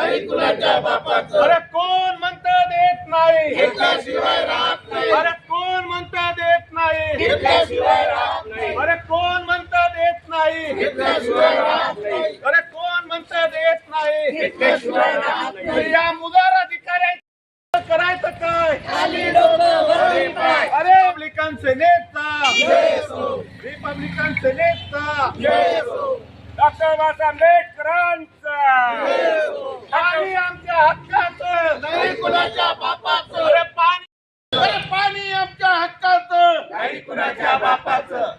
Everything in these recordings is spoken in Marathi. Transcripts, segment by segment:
नाही कुणाच्या बापाचं. अरे कोण म्हणतं देत नाही, घेतल्याशिवाय राहत नाही. अरे कोण म्हणतं देत नाही, घेतल्याशिवाय राहत नाही. अरे कोण म्हणतं देत नाही, घेतल्याशिवाय राहत नाही. अरे कोण म्हणतं देत नाही, घेतल्याशिवाय राहत नाही. या मुदार अधिकाऱ्यांचं करायचं काय? खाली डोकं वरती पाय. अरे रिपब्लिकन सेनेचा, जय असो. रिपब्लिकन सेनेचा, जय असो. डॉक्टर बाबासाहेब आंबेडकरांचा जय असो. आणि आमच्या हक्काचं नाही कुणाच्या बापाचं. अरे पाणी आमच्या हक्काचं नाही कुणाच्या बापाचं.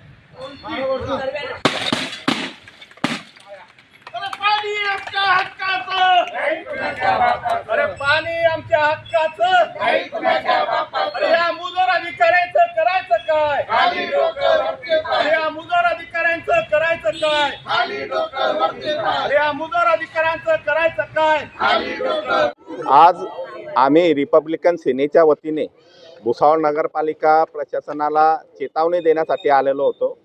अरे पाणी आमच्या हक्काचं, नाही कुणाच्या बापाचं. अरे पाणी आमच्या हक्काचं, नाही कुणाच्या अरे बापाचं. या मुदार अधिकाऱ्यांचं करायचं काय? खाली डोकं वरती अरे पाय. या मुदार अधिकाऱ्यांचं करायचं काय? खाली डोकं वरती पाय. अरे या मुदार अधिकाऱ्यांचं करायचं काय? खाली डोकं. आज आम्ही रिपब्लिकन सेनेच्या वतीने भुसावळ नगरपालिका प्रशासनाला चेतावणी देण्यासाठी आलेलो होतो.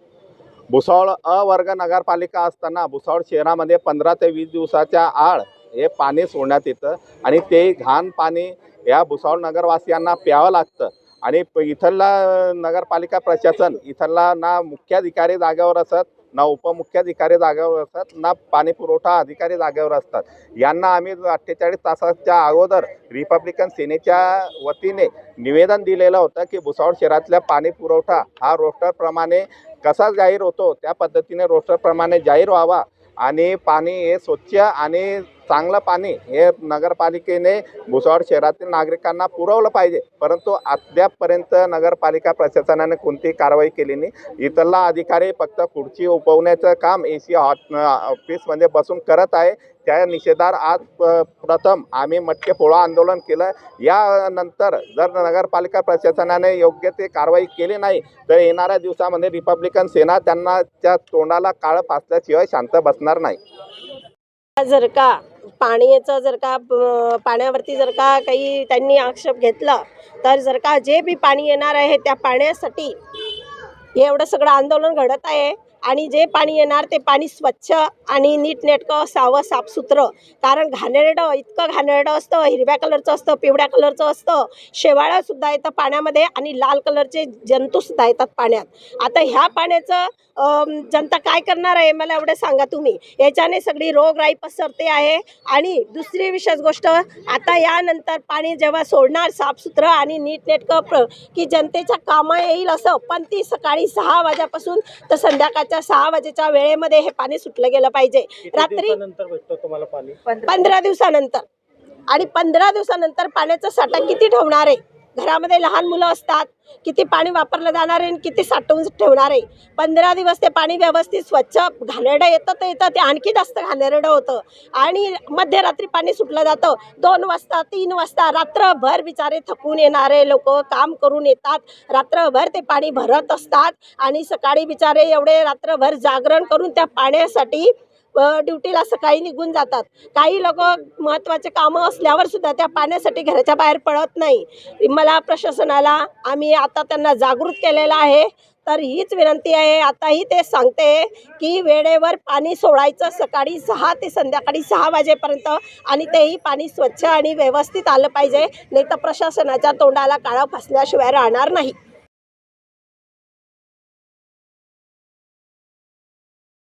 भुसावळ अ वर्ग नगरपालिका असताना भुसावळ शहरामध्ये 15 ते 20 दिवसाच्या आड हे पाणी सोडण्यात येतं आणि ते घाण पाणी या भुसावळ नगरवासियांना प्यावं लागतं. आणि इथला नगरपालिका प्रशासन इथला ना मुख्याधिकारी जागेवर असत, ना उपमुख्याधिकारी जागेवर असतात, ना पाणी पुरवठा अधिकारी जागेवर असतात. यांना आम्ही 48 तासाच्या अगोदर रिपब्लिकन सेनेच्या वतीने निवेदन दिलेलं होतं की भुसावळ शहरातल्या पाणी पुरवठा हा रोस्टरप्रमाणे कसा जाहीर होतो त्या पद्धतीने रोस्टरप्रमाणे जाहीर व्हावा आणि पाणी हे स्वच्छ आणि चांगलं पाणी हे नगरपालिकेने भुसावळ शहरातील नागरिकांना पुरवलं पाहिजे. परंतु अद्यापपर्यंत नगरपालिका प्रशासनाने कोणतीही कारवाई केली नाही. इथला अधिकारी फक्त खुर्ची उपवण्याचं काम AC ऑफिसमध्ये बसून करत आहे. त्या निषेधार आज प्रथम आम्ही मटके फोडा आंदोलन केलं. यानंतर जर नगरपालिका प्रशासनाने योग्य ते कारवाई केली नाही तर येणाऱ्या दिवसामध्ये रिपब्लिकन सेना त्यांना त्या तोंडाला काळं फासल्याशिवाय शांत बसणार नाही. जर का पाण्याचं पाण्यावरती जर का काही त्यांनी आक्षेप घेतला तर जर का जे बी पाणी येणार आहे त्या पाण्यासाठी एवढं सगळं आंदोलन घडत आहे. आणि जे पाणी येणार ते पाणी स्वच्छ आणि नीटनेटकं असावं, साफसुथरं. कारण घाणेरडं इतकं घाणेरडं असतं, हिरव्या कलरचं असतं, पिवळ्या कलरचं असतं, शेवाळंसुद्धा येतं पाण्यामध्ये आणि लाल कलरचे जंतूसुद्धा येतात पाण्यात. आता ह्या पाण्याचं जनता काय करणार आहे मला एवढं सांगा तुम्ही. याच्याने सगळी रोगराई पसरते आहे. आणि दुसरी विशेष गोष्ट, आता यानंतर पाणी जेव्हा सोडणार साफसुथरं आणि नीटनेटकं की जनतेच्या कामं येईल असं, पण ती सकाळी 6 वाजेपासून तर संध्याकाळच्या 6 वाजेच्या वेळेमध्ये हे पाणी सुटलं गेलं पाहिजे. रात्री 15 दिवसानंतर. आणि 15 दिवसानंतर पाण्याचा साठा किती ठेवणार आहे? घरामध्ये लहान मुलं असतात, किती पाणी वापरलं जाणार आहे आणि किती साठवून ठेवणार आहे? 15 दिवस ते पाणी व्यवस्थित स्वच्छ, घाणेरडं येतं ते आणखी जास्त घाणेरडं होतं. आणि मध्यरात्री पाणी सुटलं जातं. 2 वाजता 3 वाजता रात्रभर बिचारे थकून येणारे लोक काम करून येतात, रात्रभर ते पाणी भरत असतात आणि सकाळी बिचारे एवढे रात्रभर जागरण करून त्या पाण्यासाठी ड्युटीला सकाळी निघून जातात. काही लोक महत्त्वाचे कामं असल्यावर सुद्धा त्या पाण्यासाठी घराच्या बाहेर पडत नाही. मला प्रशासनाला आम्ही आता त्यांना जागृत केलेलं आहे. तर हीच विनंती आहे, आताही ते सांगते की वेळेवर पाणी सोडायचं सकाळी 6 ते संध्याकाळी 6 वाजेपर्यंत. आणि तेही पाणी स्वच्छ आणि व्यवस्थित आलं पाहिजे, नाही तर प्रशासनाच्या तोंडाला काळं फासल्याशिवाय राहणार नाही.